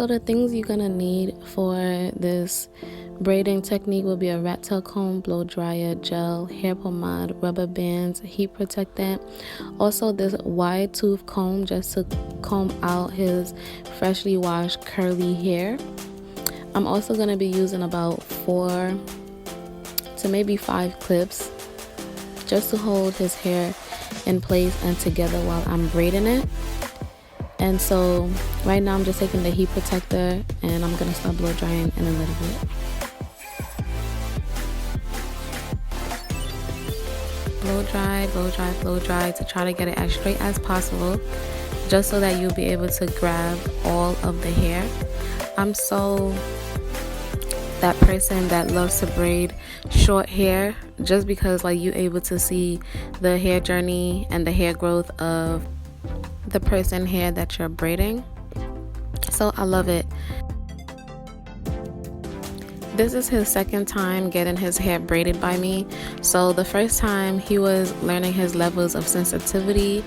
So the things you're gonna need for this braiding technique will be a rat tail comb, blow dryer, gel, hair pomade, rubber bands, heat protectant, also this wide tooth comb just to comb out his freshly washed curly hair. I'm also going to be using about 4 to maybe 5 clips just to hold his hair in place and together while I'm braiding it. And so right now I'm just taking the heat protector and I'm going to start blow drying in a little bit. Blow dry, blow dry, blow dry to try to get it as straight as possible, just so that you'll be able to grab all of the hair. I'm so that person that loves to braid short hair, just because like you're able to see the hair journey and the hair growth of the person hair that you're braiding. So I love it. This is his second time getting his hair braided by me. So the first time he was learning his levels of sensitivity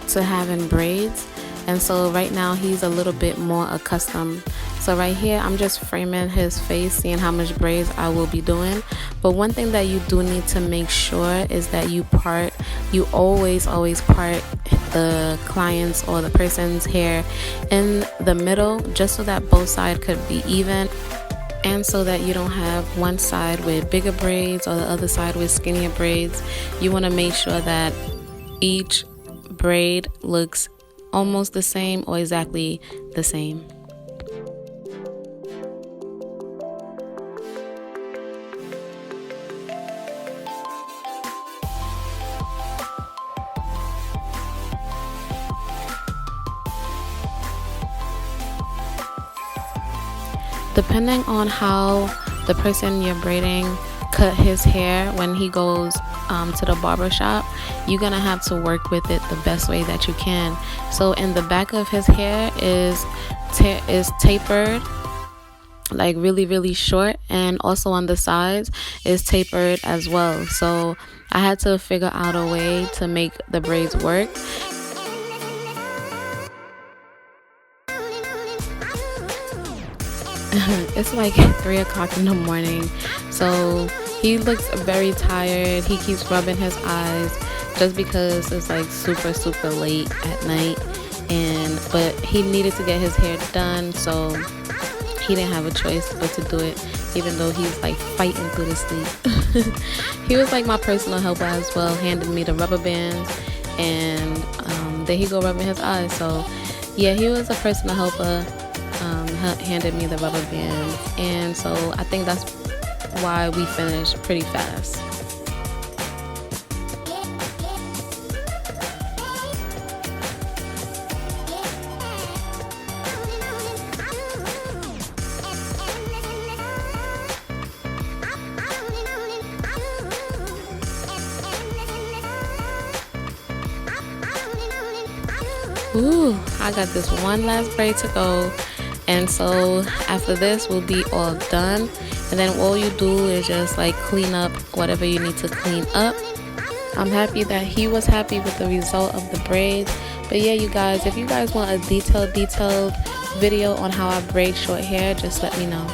to having braids, and so right now he's a little bit more accustomed. So right here I'm just framing his face, seeing how much braids I will be doing. But one thing that you do need to make sure is that you always part the client's or the person's hair in the middle, just so that both sides could be even, and so that you don't have one side with bigger braids or the other side with skinnier braids. You want to make sure that each braid looks almost the same or exactly the same. Depending on how the person you're braiding cut his hair when he goes to the barber shop, you're gonna have to work with it the best way that you can. So in the back of his hair is tapered, like really short, and also on the sides is tapered as well. So I had to figure out a way to make the braids work. It's like 3 o'clock in the morning, so he looks very tired. He keeps rubbing his eyes just because it's like super late at night, but he needed to get his hair done, so he didn't have a choice but to do it, even though he's like fighting through the sleep. He was like my personal helper as well, handed me the rubber bands, and there he go rubbing his eyes. So yeah, he was a personal helper. Handed me the rubber bands, and so I think that's why we finished pretty fast. Ooh, I got this one last braid to go. And so after this we'll be all done, and then all you do is just like clean up whatever you need to clean up. I'm happy that he was happy with the result of the braids. But yeah, you guys, if you guys want a detailed video on how I braid short hair, just let me know.